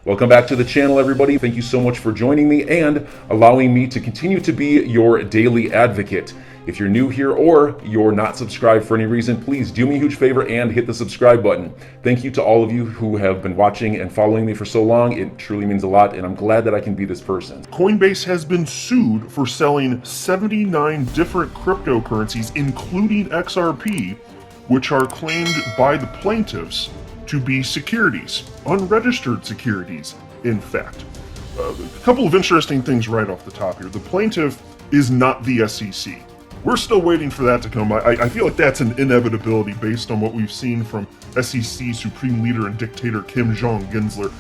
Welcome back to the channel, everybody. Thank you so much for joining me and allowing me to continue to be your daily advocate. If you're new here or you're not subscribed for any reason, please do me a huge favor and hit the subscribe button. Thank you to all of you who have been watching and following me for so long. It truly means a lot, and I'm glad that I can be this person. Coinbase has been sued for selling 79 different cryptocurrencies, including XRP, which are claimed by the plaintiffs to be securities, unregistered securities, in fact. A couple of interesting things right off the top here. The plaintiff is not the SEC. We're still waiting for that to come. I feel like that's an inevitability based on what we've seen from SEC Supreme Leader and Dictator Kim Jong-Gensler.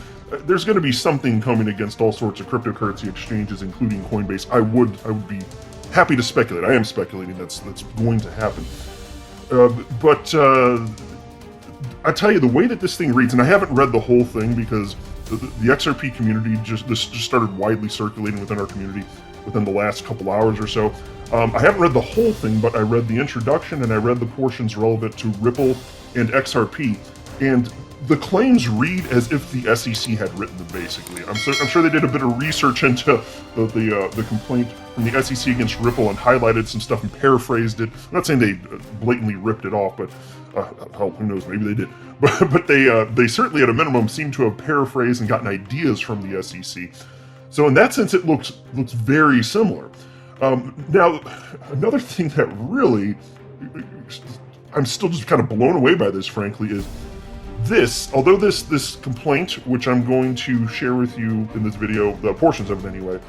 There's going to be something coming against all sorts of cryptocurrency exchanges, including Coinbase. I would be happy to speculate. I am speculating that's going to happen. I tell you, the way that this thing reads, and I haven't read the whole thing because the XRP community this just started widely circulating within our community within the last couple hours or so. I haven't read the whole thing, but I read the introduction and I read the portions relevant to Ripple and XRP, and the claims read as if the SEC had written them, basically. I'm sure they did a bit of research into the complaint from the SEC against Ripple and highlighted some stuff and paraphrased it. I'm not saying they blatantly ripped it off, but hell, who knows, maybe they did. But they certainly, at a minimum, seem to have paraphrased and gotten ideas from the SEC. So in that sense, it looks very similar. Now, another thing that really, I'm still just kind of blown away by this, frankly, is although this complaint, which I'm going to share with you in this video, the portions of it anyway,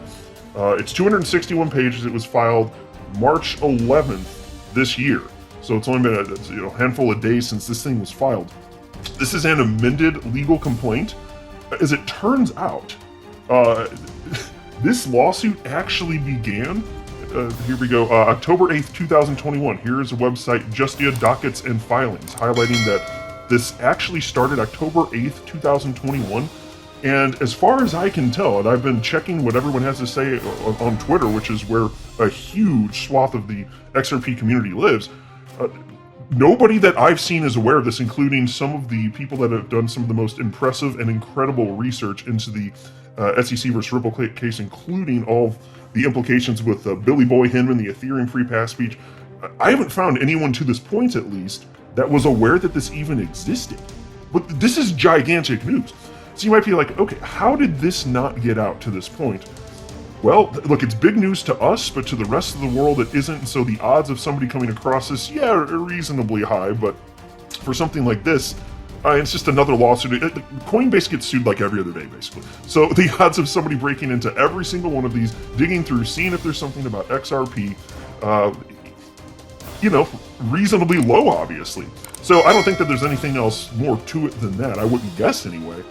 it's 261 pages. It was filed March 11th this year. So it's only been a handful of days since this thing was filed. This is an amended legal complaint. As it turns out, this lawsuit actually began, here we go, October 8th, 2021. Here is a website, Justia Dockets and Filings, highlighting that this actually started October 8th, 2021. And as far as I can tell, and I've been checking what everyone has to say on Twitter, which is where a huge swath of the XRP community lives, nobody that I've seen is aware of this, including some of the people that have done some of the most impressive and incredible research into the SEC versus Ripple case, including all of the implications with Billy Boy Hinman, the Ethereum free pass speech. I haven't found anyone to this point, at least, that was aware that this even existed. But this is gigantic news. So you might be like, okay, how did this not get out to this point? Well, look, it's big news to us, but to the rest of the world it isn't, and so the odds of somebody coming across this, yeah, are reasonably high, but for something like this, it's just another lawsuit. Coinbase gets sued like every other day, basically. So the odds of somebody breaking into every single one of these, digging through, seeing if there's something about XRP, reasonably low, obviously. So I don't think that there's anything else more to it than that. I wouldn't guess anyway.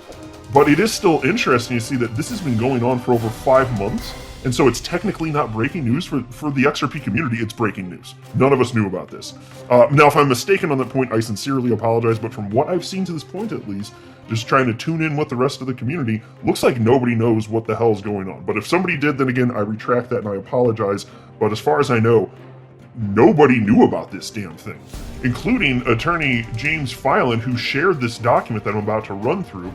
But it is still interesting to see that this has been going on for over 5 months, and so it's technically not breaking news for the XRP community. It's breaking news. None of us knew about this. Now, if I'm mistaken on that point, I sincerely apologize, but from what I've seen to this point, at least, just trying to tune in with the rest of the community, looks like nobody knows what the hell is going on. But if somebody did, then again, I retract that and I apologize. But as far as I know, nobody knew about this damn thing, including attorney James Filan, who shared this document that I'm about to run through.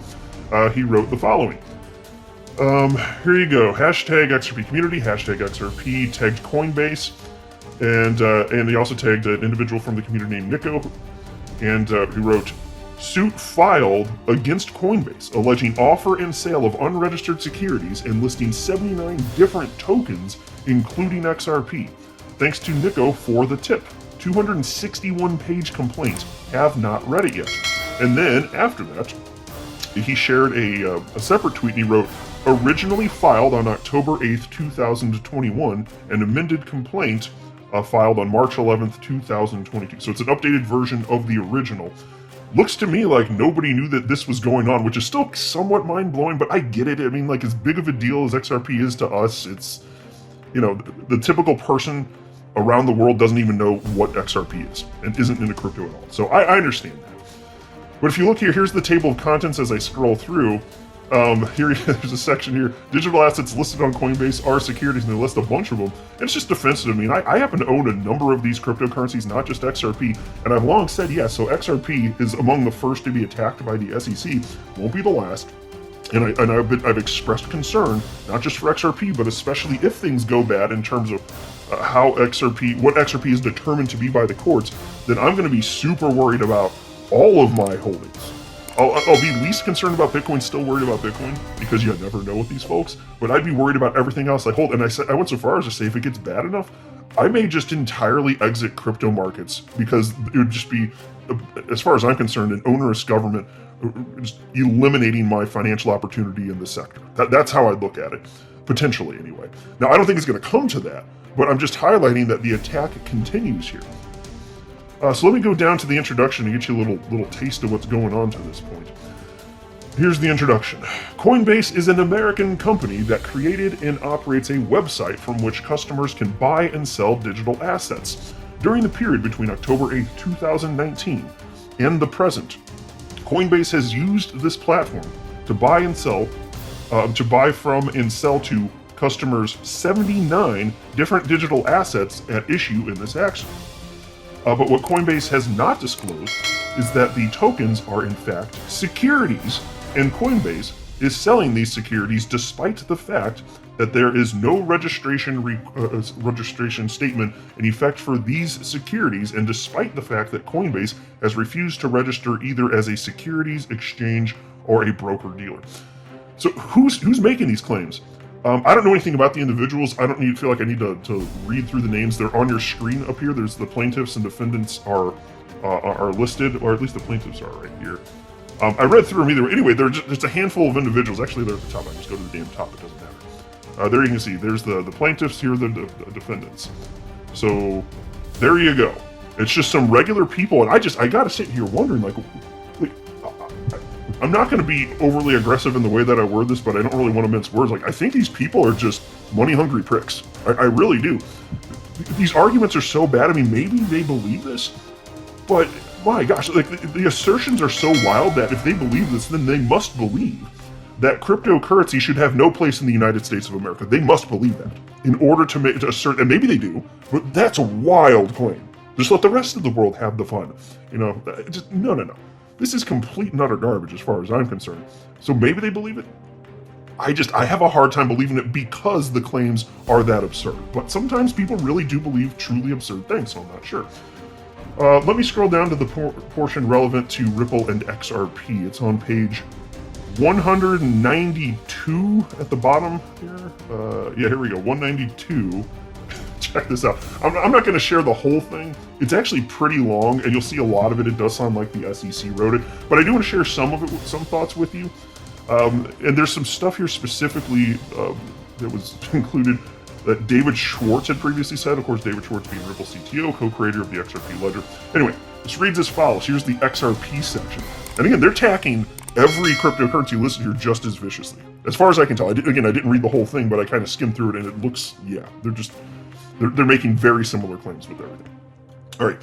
He wrote the following. Here you go. Hashtag XRP community, hashtag XRP, tagged Coinbase, and he also tagged an individual from the community named Nico, and who wrote, suit filed against Coinbase, alleging offer and sale of unregistered securities and listing 79 different tokens, including XRP. Thanks to Nico for the tip. 261-page complaint. Have not read it yet. And then, after that, he shared a separate tweet, and he wrote, originally filed on October 8th, 2021, an amended complaint filed on March 11th, 2022. So it's an updated version of the original. Looks to me like nobody knew that this was going on, which is still somewhat mind-blowing, but I get it. I mean, like, as big of a deal as XRP is to us, it's, the typical person around the world doesn't even know what XRP is and isn't into crypto at all. So I understand that. But if you look here, here's the table of contents as I scroll through. Here, there's a section here. Digital assets listed on Coinbase are securities, and they list a bunch of them. And it's just defensive to me. And I happen to own a number of these cryptocurrencies, not just XRP. And I've long said, yes, so XRP is among the first to be attacked by the SEC. Won't be the last. And I've expressed concern, not just for XRP, but especially if things go bad in terms of what XRP is determined to be by the courts, then I'm going to be super worried about all of my holdings. I'll be least concerned about Bitcoin, still worried about Bitcoin, because you never know with these folks, but I'd be worried about everything else I hold. And I went so far as to say, if it gets bad enough, I may just entirely exit crypto markets, because it would just be, as far as I'm concerned, an onerous government just eliminating my financial opportunity in the sector. That's how I'd look at it, potentially anyway. Now, I don't think it's going to come to that, but I'm just highlighting that the attack continues here. So let me go down to the introduction to get you a little taste of what's going on to this point. Here's the introduction. Coinbase is an American company that created and operates a website from which customers can buy and sell digital assets. During the period between October 8, 2019 and the present, Coinbase has used this platform to buy from and sell to customers 79 different digital assets at issue in this action. But what Coinbase has not disclosed is that the tokens are in fact securities, and Coinbase is selling these securities despite the fact that there is no registration statement in effect for these securities, and despite the fact that Coinbase has refused to register either as a securities exchange or a broker-dealer. So who's making these claims? I don't know anything about the individuals. I don't feel like I need to read through the names. They're on your screen up here. There's the plaintiffs and defendants are listed, or at least the plaintiffs are right here. I read through them either way. Anyway, they're just a handful of individuals. Actually, they're at the top. I just go to the damn top. It doesn't matter. There you can see. There's the plaintiffs. Here are the defendants. So there you go. It's just some regular people, and I gotta sit here wondering, like I'm not going to be overly aggressive in the way that I word this, but I don't really want to mince words. Like, I think these people are just money-hungry pricks. I really do. These arguments are so bad. I mean, maybe they believe this, but my gosh, like the assertions are so wild that if they believe this, then they must believe that cryptocurrency should have no place in the United States of America. They must believe that in order to assert, and maybe they do, but that's a wild claim. Just let the rest of the world have the fun. Just no. This is complete and utter garbage as far as I'm concerned. So maybe they believe it. I have a hard time believing it because the claims are that absurd. But sometimes people really do believe truly absurd things, so I'm not sure. Let me scroll down to the portion relevant to Ripple and XRP. It's on page 192 at the bottom here. Here we go, 192. Check this out. I'm not going to share the whole thing. It's actually pretty long, and you'll see a lot of it. It does sound like the SEC wrote it, but I do want to share some of it, some thoughts with you. And there's some stuff here specifically that was included that David Schwartz had previously said. Of course, David Schwartz being Ripple CTO, co-creator of the XRP ledger. Anyway, this reads as follows. Here's the XRP section. And again, they're attacking every cryptocurrency listed here just as viciously. As far as I can tell. I didn't read the whole thing, but I kind of skimmed through it, and it looks, they're making very similar claims with everything. All right.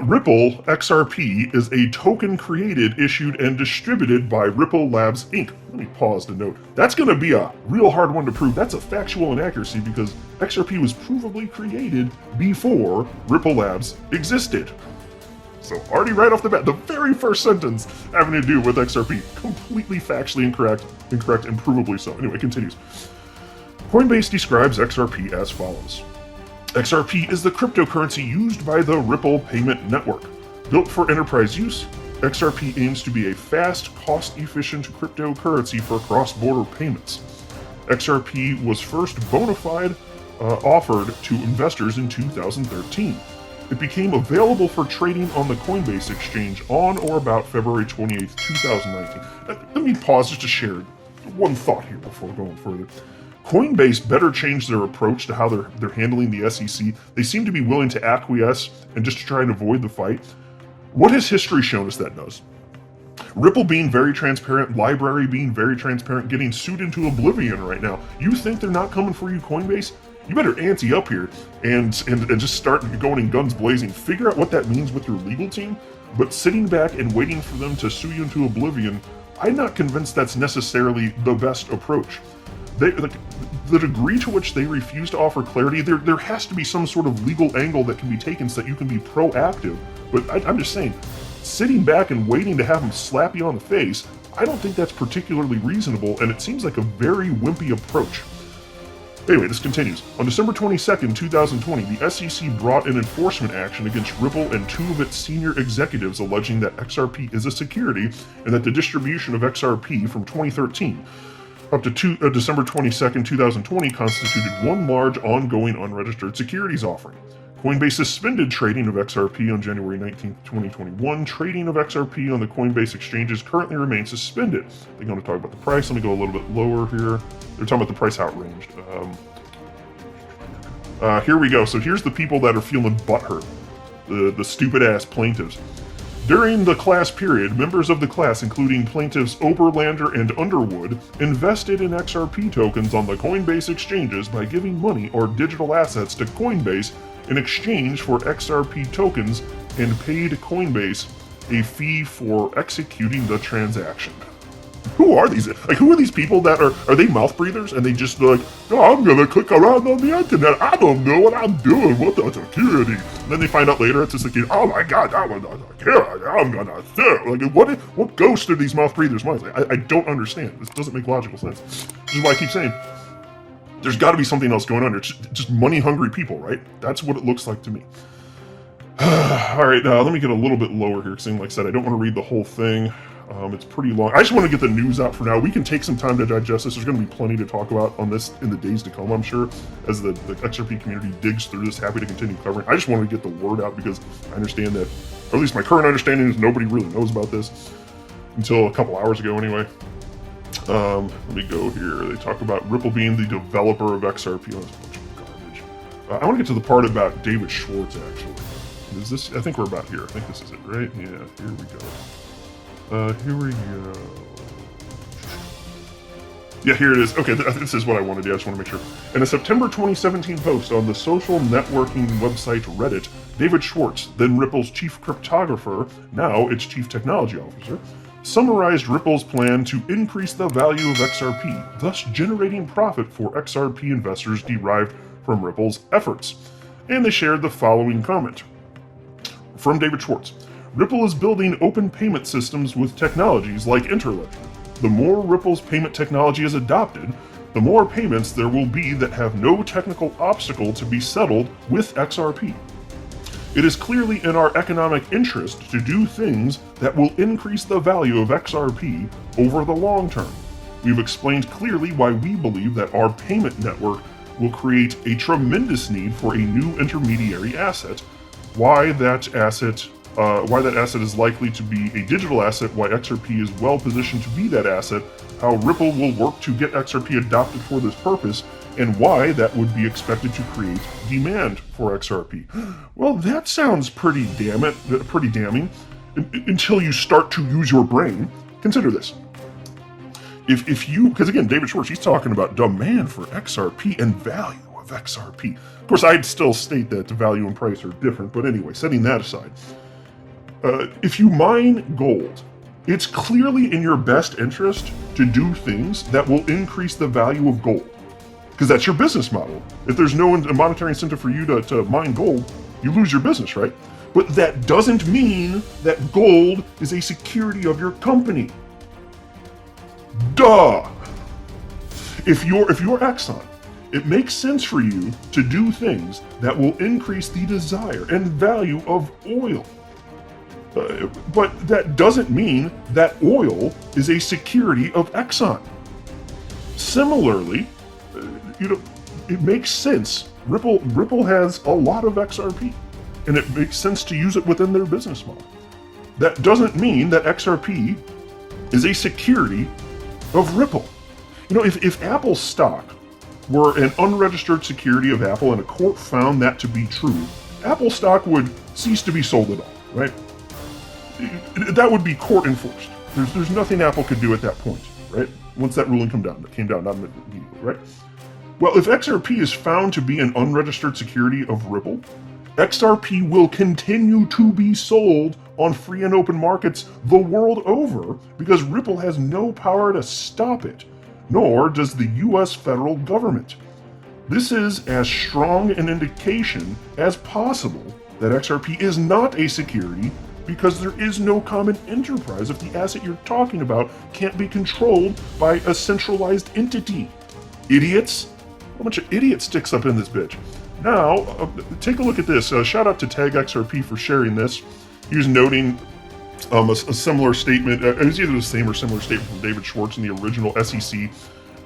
Ripple XRP is a token created, issued, and distributed by Ripple Labs Inc. Let me pause to note. That's going to be a real hard one to prove. That's a factual inaccuracy because XRP was provably created before Ripple Labs existed. So already right off the bat, the very first sentence having to do with XRP, completely factually incorrect, and provably so. Anyway, it continues. Coinbase describes XRP as follows. XRP is the cryptocurrency used by the Ripple payment network. Built for enterprise use, XRP aims to be a fast, cost-efficient cryptocurrency for cross-border payments. XRP was first bona fide offered to investors in 2013. It became available for trading on the Coinbase exchange on or about February 28, 2019. Let me pause just to share one thought here before going further. Coinbase better change their approach to how they're handling the SEC. They seem to be willing to acquiesce and just to try and avoid the fight. What has history shown us that does? Ripple being very transparent, Library being very transparent, getting sued into oblivion right now. You think they're not coming for you, Coinbase? You better ante up here and just start going in guns blazing. Figure out what that means with your legal team, but sitting back and waiting for them to sue you into oblivion, I'm not convinced that's necessarily the best approach. The degree to which they refuse to offer clarity, there has to be some sort of legal angle that can be taken so that you can be proactive. But I'm just saying, sitting back and waiting to have them slap you on the face, I don't think that's particularly reasonable, and it seems like a very wimpy approach. Anyway, this continues. On December 22nd, 2020, the SEC brought an enforcement action against Ripple and two of its senior executives, alleging that XRP is a security and that the distribution of XRP from 2013 up to December 22nd, 2020 constituted one large ongoing unregistered securities offering. Coinbase suspended trading of XRP on January 19, 2021. Trading of XRP on the Coinbase exchanges currently remains suspended. They're going to talk about the price. Let me go a little bit lower here. They're talking about the price outranged. Here we go. So here's the people that are feeling butthurt. The stupid-ass plaintiffs. During the class period, members of the class, including plaintiffs Oberlander and Underwood, invested in XRP tokens on the Coinbase exchanges by giving money or digital assets to Coinbase in exchange for XRP tokens and paid Coinbase a fee for executing the transaction. Who are these? Like, who are these people that are they mouth breathers and they just like, oh, I'm gonna click around on the internet. I don't know what I'm doing. What the security? And then they find out later it's just like, oh my god, that was a security. I'm gonna sue. Like, what ghost are these mouth breathers' minds? Like, I don't understand. This doesn't make logical sense. This is why I keep saying there's got to be something else going on. It's just money hungry people, right? That's what it looks like to me. All right, let me get a little bit lower here, because like I said, I don't want to read the whole thing. It's pretty long. I just want to get the news out for now. We can take some time to digest this. There's going to be plenty to talk about on this in the days to come, I'm sure, as the XRP community digs through this. Happy to continue covering. I just want to get the word out because I understand that, or at least my current understanding is nobody really knows about this until a couple hours ago anyway. Let me go here. They talk about Ripple being the developer of XRP. Oh, that's a bunch of garbage. I want to get to the part about David Schwartz, actually. Is this? I think we're about here. I think this is it, right? Yeah, here we go. Here we go. Yeah, here it is. Okay, this is what I want to do. I just want to make sure. In a September 2017 post on the social networking website Reddit, David Schwartz, then Ripple's chief cryptographer, now its chief technology officer, summarized Ripple's plan to increase the value of XRP, thus generating profit for XRP investors derived from Ripple's efforts. And they shared the following comment from David Schwartz. Ripple is building open payment systems with technologies like Interledger. The more Ripple's payment technology is adopted, the more payments there will be that have no technical obstacle to be settled with XRP. It is clearly in our economic interest to do things that will increase the value of XRP over the long term. We've explained clearly why we believe that our payment network will create a tremendous need for a new intermediary asset, why that asset is likely to be a digital asset, why XRP is well positioned to be that asset, how Ripple will work to get XRP adopted for this purpose, and why that would be expected to create demand for XRP. Well, that sounds pretty damning, until you start to use your brain. Consider this. If you, because again, David Schwartz, he's talking about demand for XRP and value of XRP. Of course, I'd still state that the value and price are different, but anyway, setting that aside. If you mine gold, it's clearly in your best interest to do things that will increase the value of gold, because that's your business model. If there's no monetary incentive for you to mine gold, you lose your business, right? But that doesn't mean that gold is a security of your company. Duh! If you're Exxon, it makes sense for you to do things that will increase the desire and value of oil. But that doesn't mean that oil is a security of Exxon. Similarly, it makes sense. Ripple has a lot of XRP, and it makes sense to use it within their business model. That doesn't mean that XRP is a security of Ripple. If Apple stock were an unregistered security of Apple and a court found that to be true, Apple stock would cease to be sold at all, right? That would be court enforced. There's nothing Apple could do at that point, right? Once that ruling came down, not immediately, right? Well, if XRP is found to be an unregistered security of Ripple, XRP will continue to be sold on free and open markets the world over because Ripple has no power to stop it, nor does the US federal government. This is as strong an indication as possible that XRP is not a security because there is no common enterprise if the asset you're talking about can't be controlled by a centralized entity. Idiots? A bunch of idiot sticks up in this bitch. Now, take a look at this. Shout out to Tag XRP for sharing this. He was noting a similar statement. It was either the same or similar statement from David Schwartz in the original SEC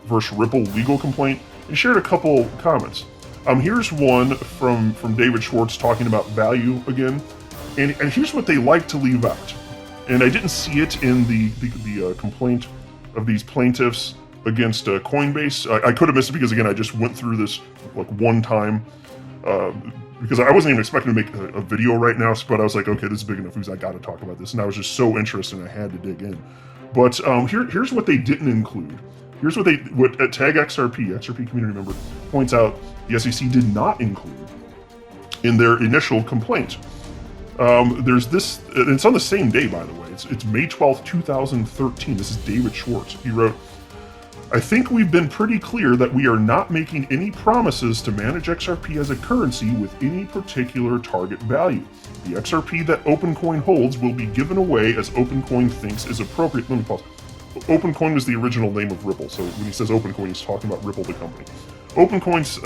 versus Ripple legal complaint. He shared a couple comments. Here's one from David Schwartz talking about value again. And here's what they like to leave out. And I didn't see it in the complaint of these plaintiffs against Coinbase. I could have missed it because, again, I just went through this like one time because I wasn't even expecting to make a video right now, but I was like, okay, this is big enough news. I got to talk about this. And I was just so interested and I had to dig in. But here's what they didn't include. Here's what Tag XRP community member, points out the SEC did not include in their initial complaint. There's this, and it's on the same day, by the way. It's May 12th, 2013. This is David Schwartz. He wrote, I think we've been pretty clear that we are not making any promises to manage XRP as a currency with any particular target value. The XRP that OpenCoin holds will be given away as OpenCoin thinks is appropriate. Let me pause. OpenCoin was the original name of Ripple, so when he says OpenCoin, he's talking about Ripple, the company. OpenCoin's,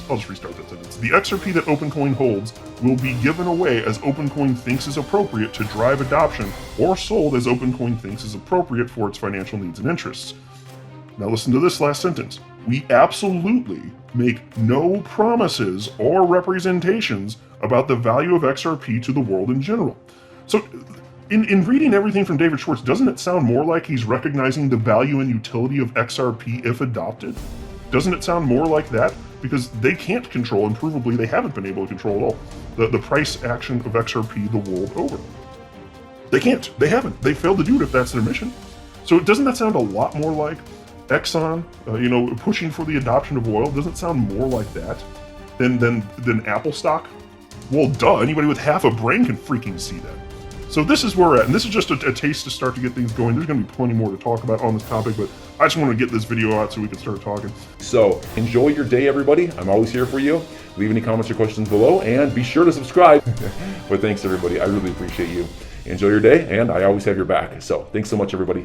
I'll just restart that sentence. The XRP that OpenCoin holds will be given away as OpenCoin thinks is appropriate to drive adoption, or sold as OpenCoin thinks is appropriate for its financial needs and interests. Now listen to this last sentence. We absolutely make no promises or representations about the value of XRP to the world in general. So in reading everything from David Schwartz, doesn't it sound more like he's recognizing the value and utility of XRP if adopted? Doesn't it sound more like that? Because they can't control, and provably they haven't been able to control at all, the price action of XRP the world over. They can't. They haven't. They failed to do it if that's their mission. So doesn't that sound a lot more like Exxon, pushing for the adoption of oil? Doesn't it sound more like that than Apple stock? Well, duh. Anybody with half a brain can freaking see that. So this is where we're at, and this is just a taste to start to get things going. There's going to be plenty more to talk about on this topic, but I just want to get this video out so we can start talking. So enjoy your day, everybody. I'm always here for you. Leave any comments or questions below, and be sure to subscribe. But thanks, everybody. I really appreciate you. Enjoy your day, and I always have your back. So thanks so much, everybody.